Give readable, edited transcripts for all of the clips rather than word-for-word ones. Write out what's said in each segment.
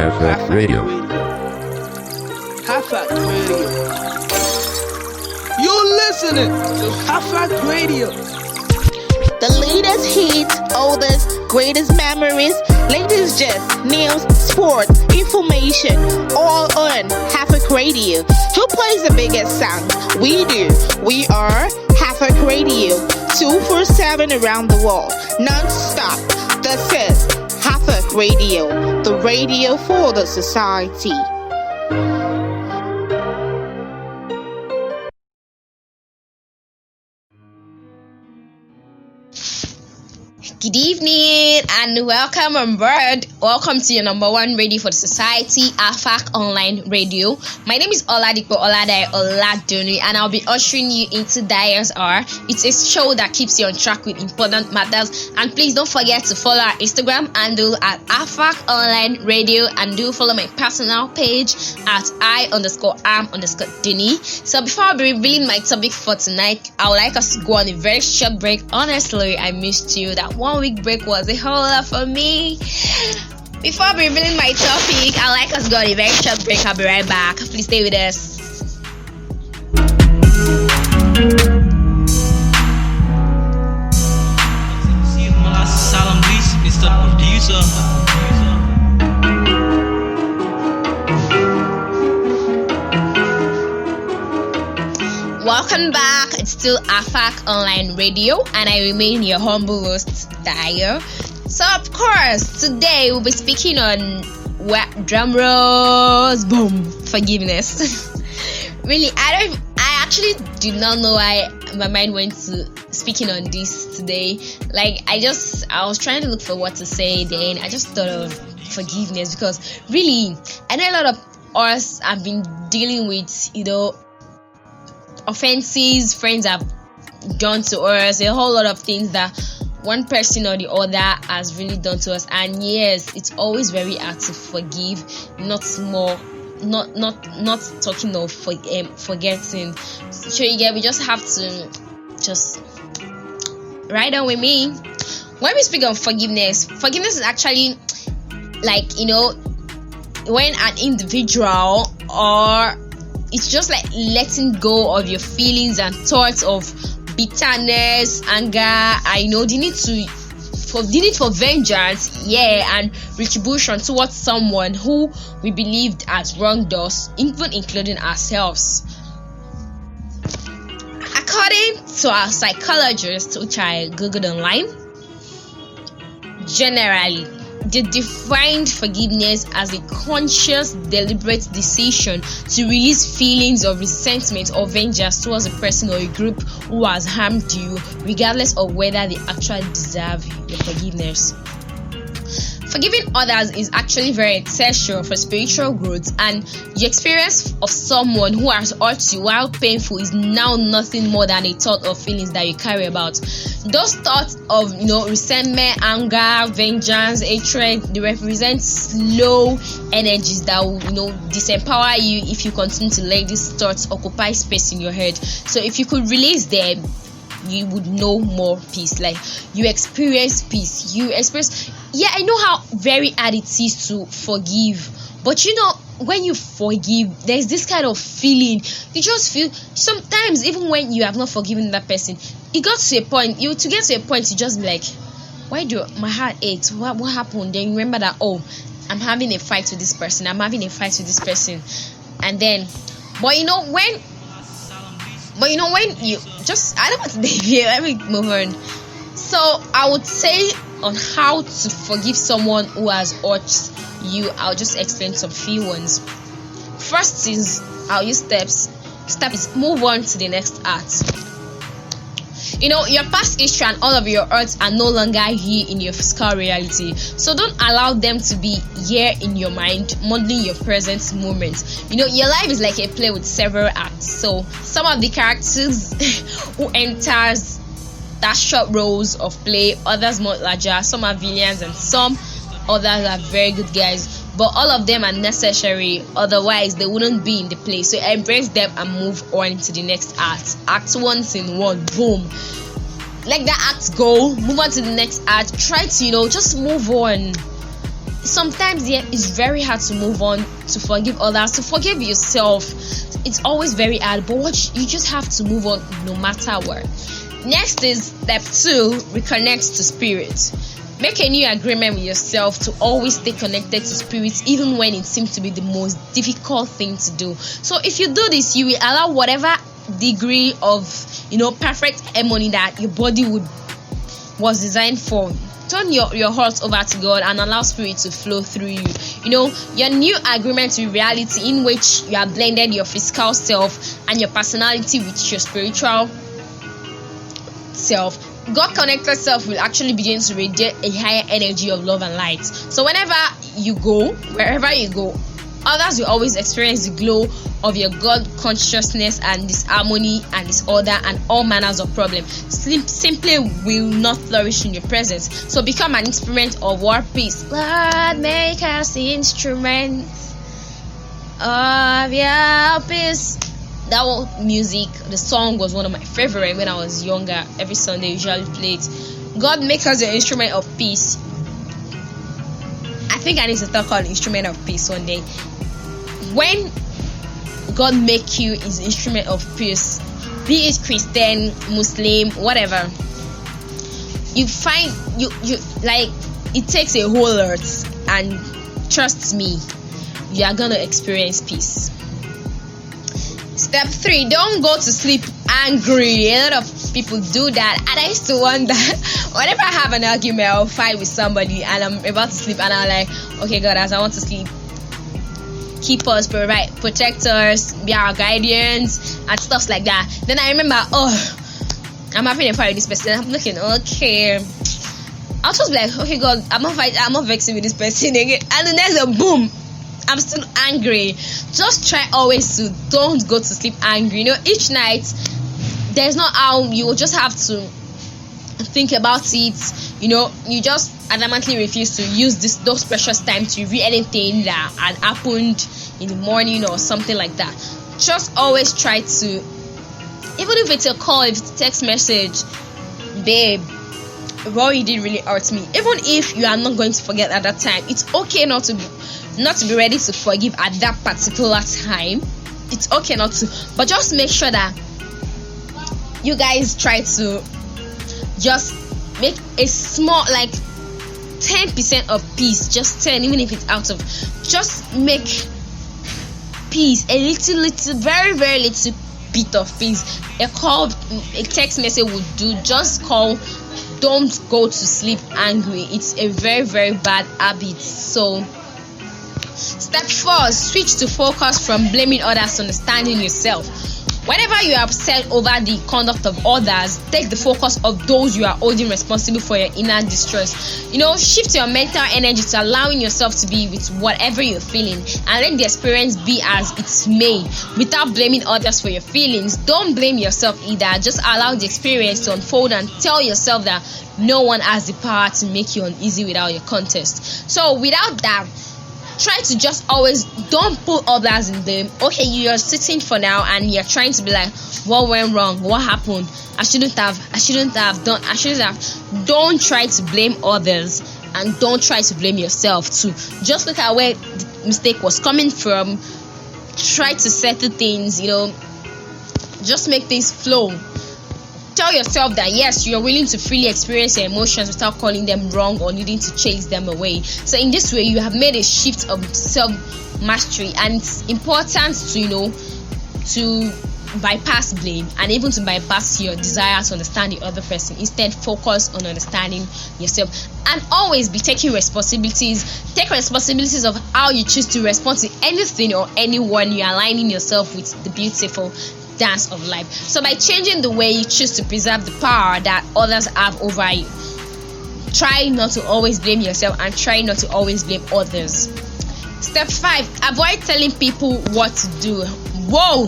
HAFAK Radio. HAFAK Radio. You're listening to HAFAK Radio. The latest hits, oldest, greatest memories, latest gist, news, sports, information, all on HAFAK Radio. Who plays the biggest sound? We do. We are HAFAK Radio, 247 around the world, non-stop. This is HAFAK Radio, the radio for the society. Good evening and welcome on board. Welcome to your number one radio for the society, HAFAK Online Radio. My name is Oladipo Oladayo Oladuni and I'll be ushering you into Dayos Hour. It's a show that keeps you on track with important matters. And please don't forget to follow our Instagram handle at HAFAK Online Radio and do follow my personal page at I_am_Dini. So before I'll be revealing my topic for tonight, I would like us to go on a very short break. Honestly, I missed you. That 1 week break was a whole lot for me. Before revealing my topic, I'd like us to go on a very short break. I'll be right back. Please stay with us. Salam please, Mr. Producer. Welcome back. It's still HAFAK Online Radio, and I remain your humble host, Dayo. So, of course, today we'll be speaking on drum rolls, boom, forgiveness. Really, I actually did not know why my mind went to speaking on this today. Like, I was trying to look for what to say, then I just thought of forgiveness because really, I know a lot of us have been dealing with, offenses friends have done to us, a whole lot of things that one person or the other has really done to us, and yes, it's always very hard to forgive. Not talking of forgetting. So we just have to just ride on with me. When we speak of forgiveness is actually like when an individual, or it's just like letting go of your feelings and thoughts of bitterness, anger, the need for vengeance, and retribution towards someone who we believed has wronged us, even including ourselves. According to our psychologist, which I googled online, generally they defined forgiveness as a conscious, deliberate decision to release feelings of resentment or vengeance towards a person or a group who has harmed you, regardless of whether they actually deserve your forgiveness. Forgiving others is actually very essential for spiritual growth, and the experience of someone who has hurt you, while painful, is now nothing more than a thought or feelings that you carry about. Those thoughts of resentment, anger, vengeance, hatred, they represent slow energies that will disempower you if you continue to let these thoughts occupy space in your head. So if you could release them, you would know more peace. Like, you experience peace. I know how very hard it is to forgive, but when you forgive, there's this kind of feeling. You just feel sometimes, even when you have not forgiven that person, you get to a point you just be like, why do my heart ache? What happened? Then you remember that, I'm having a fight with this person, and then when you just, I don't want to deviate, let me move on. So I would say on how to forgive someone who has hurt you, I'll just explain some few ones. First is, I'll use steps. Step is move on to the next act. Your past history and all of your hurts are no longer here in your physical reality. So don't allow them to be here in your mind, modeling your present moment. Your life is like a play with several acts. So some of the characters who enters that short roles of play, others more larger, some are villains and some others are very good guys. But all of them are necessary, otherwise they wouldn't be in the play. So embrace them and move on to the next act. Act once in one, boom. Let that act go, move on to the next act. Try to, just move on. sometimes it's very hard to move on, to forgive others, to forgive yourself. It's always very hard, but you just have to move on no matter what. Next is step 2, reconnect to spirit. Make a new agreement with yourself to always stay connected to spirit, even when it seems to be the most difficult thing to do. So if you do this, you will allow whatever degree of perfect harmony that your body was designed for. Turn your heart over to God and allow spirit to flow through you. Your new agreement with reality, in which you have blended your physical self and your personality with your spiritual self. God connected self will actually begin to radiate a higher energy of love and light. So wherever you go, others will always experience the glow of your God consciousness, and this harmony and disorder and all manners of problems simply will not flourish in your presence. So become an instrument of world peace. Lord, make us instruments of your peace. That music, the song, was one of my favorite when I was younger. Every Sunday I usually play it. God, make us an instrument of peace. I think I need to talk on instrument of peace one day. When God make you his instrument of peace, be it Christian, Muslim, whatever, you find you like, it takes a whole lot, and trust me, you are gonna experience peace. Step 3, don't go to sleep angry. A lot of people do that, and I used to wonder whenever I have an argument or fight with somebody and I'm about to sleep, and I'm like, okay God, as I want to sleep, keep us, protect us, be our guardians and stuff like that. Then I remember, I'm having a fight with this person. I'm looking, okay, I'll just be like, okay God, I'm not vexing with this person again. And the next day, boom, I'm still angry. Just try always to don't go to sleep angry. Each night, there's not how you will just have to think about it. You just adamantly refuse to use those precious time to read anything that had happened in the morning or something like that. Just always try to, even if it's a call, if it's a text message, babe, what you did really hurt me. Even if you are not going to forget at that time, it's okay not to be ready to forgive at that particular time. It's okay not to, but just make sure that you guys try to just make a small, like 10% of peace, just 10, even if it's out of, just make peace, a little, very, very little bit of peace. A call, a text message would do. Just call. Don't go to sleep angry. It's a very, very bad habit. So step 4, switch to focus from blaming others to understanding yourself. Whenever you are upset over the conduct of others, take the focus of those you are holding responsible for your inner distress. Shift your mental energy to allowing yourself to be with whatever you're feeling, and let the experience be as it's made, without blaming others for your feelings. Don't blame yourself either. Just allow the experience to unfold and tell yourself that no one has the power to make you uneasy without your contest. So without that, try to just always don't put others in them. Okay, you're sitting for now and you're trying to be like, what went wrong? What happened? I shouldn't have done. Don't try to blame others, and don't try to blame yourself too. Just look at where the mistake was coming from. Try to settle things, just make things flow. Tell yourself that yes, you're willing to freely experience your emotions without calling them wrong or needing to chase them away. So in this way, you have made a shift of self-mastery, and it's important to bypass blame and even to bypass your desire to understand the other person. Instead, focus on understanding yourself, and always be taking responsibilities. Take responsibilities of how you choose to respond to anything or anyone. You're aligning yourself with the beautiful dance of life. So by changing the way you choose to preserve the power that others have over you, try not to always blame yourself and try not to always blame others. Step 5, avoid telling people what to do. Whoa,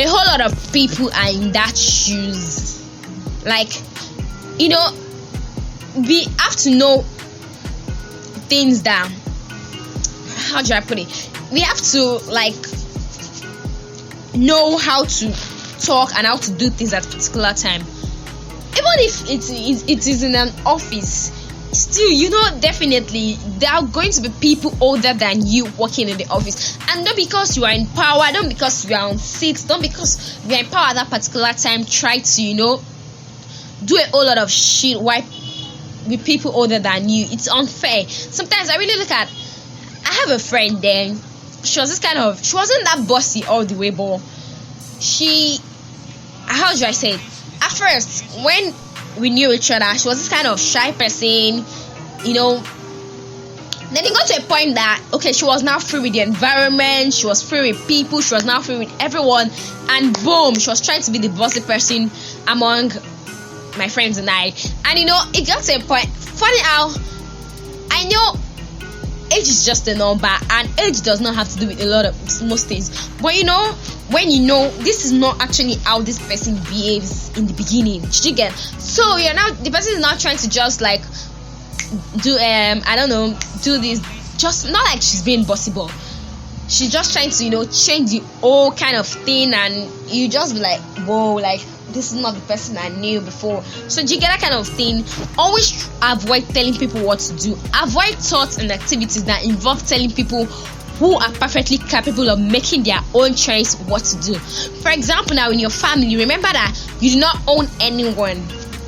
a whole lot of people are in that shoes. Like, we have to know things that, how do I put it, we have to know how to talk and how to do things at a particular time. Even if it is in an office, still, definitely there are going to be people older than you working in the office, and not because you are in power, not because you are on seats, not because you are in power at that particular time, try to do a whole lot of shit with people older than you. It's unfair. Sometimes I really I have a friend then, she wasn't that bossy all the way, but how do I say it? At first, when we knew each other, she was this kind of shy person, Then it got to a point that, okay, she was now free with the environment, she was free with people, she was now free with everyone, and boom, she was trying to be the bossy person among my friends and I. And it got to a point, funny how, I know age is just a number, and age does not have to do with a lot of most things, but when this is not actually how this person behaves in the beginning, did you get? So the person is now trying to just do do this, just not like she's being bossy, but she's just trying to change the whole kind of thing, and you just be like, whoa, like this is not the person I knew before. So do you get that kind of thing? Always avoid telling people what to do. Avoid thoughts and activities that involve telling people who are perfectly capable of making their own choice what to do. For example, now in your family, remember that you do not own anyone.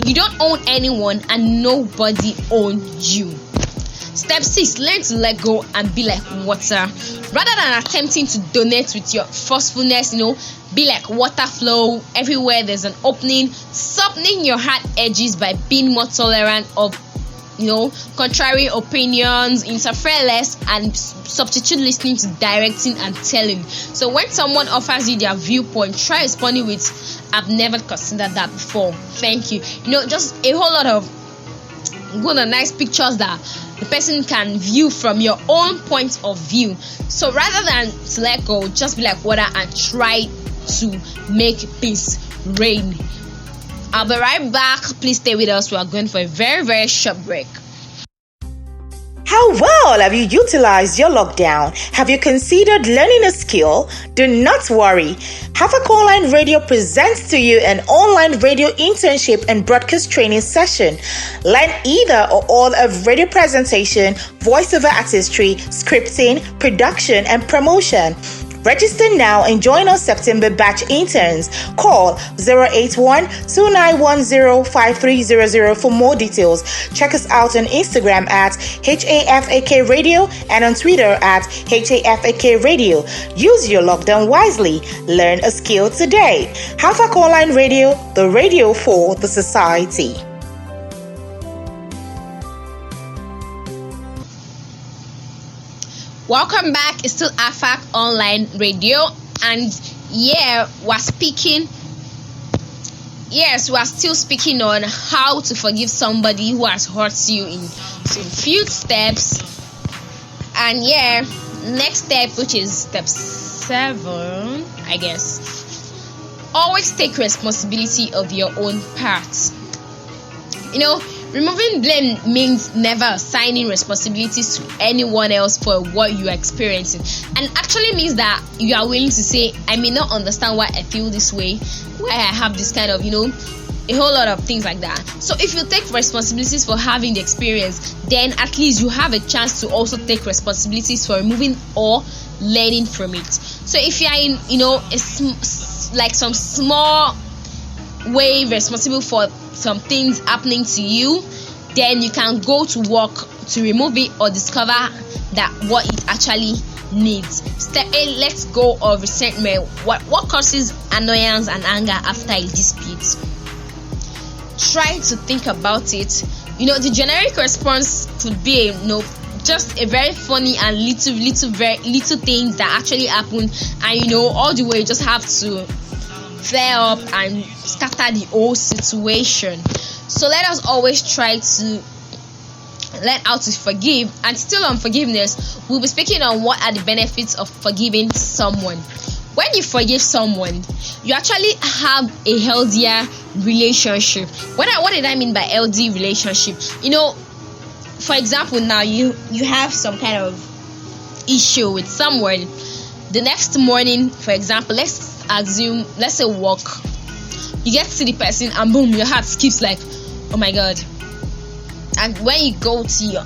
You don't own anyone, and nobody owns you. Step 6, learn to let go and be like water. Rather than attempting to donate with your forcefulness, be like water flow. Everywhere there's an opening. Softening your hard edges by being more tolerant of contrary opinions, interfere less, and substitute listening to directing and telling. So when someone offers you their viewpoint, try responding with, I've never considered that before, thank you. Just a whole lot of good and nice pictures that the person can view from your own point of view. So rather than to let go, just be like water and try to make peace reign. I'll be right back. Please stay with us. We are going for a very, very short break. How well have you utilized your lockdown? Have you considered learning a skill? Do not worry. HAFAK Online Radio presents to you an online radio internship and broadcast training session. Learn either or all of radio presentation, voiceover artistry, scripting, production, and promotion. Register now and join our September batch interns. Call 081-2910-5300 for more details. Check us out on Instagram at HAFAK Radio and on Twitter at HAFAK Radio. Use your lockdown wisely. Learn a skill today. HAFAK Online Radio, the radio for the society. Welcome back. It's still HAFAK Online Radio, and we're still speaking on how to forgive somebody who has hurt you in some few steps. And next step, which is step 7, I guess, always take responsibility of your own part. Removing blame means never assigning responsibilities to anyone else for what you are experiencing, and actually means that you are willing to say, I may not understand why I feel this way, why I have this kind of, a whole lot of things like that. So if you take responsibilities for having the experience, then at least you have a chance to also take responsibilities for removing or learning from it. So if you are in, some small way responsible for some things happening to you, then you can go to work to remove it or discover that what it actually needs. Step 8, let go of resentment. What causes annoyance and anger after a dispute? Try to think about it. The generic response could be just a very funny and very little things that actually happen, and all the way you just have to flare up and scatter the whole situation. So let us always try to learn how to forgive. And still on forgiveness, we'll be speaking on what are the benefits of forgiving someone. When you forgive someone, you actually have a healthier relationship. What did I mean by healthy relationship? For example, now you have some kind of issue with someone. The next morning, for example, let's say walk, you get to see the person and boom, your heart skips like, oh my god, And when you go to your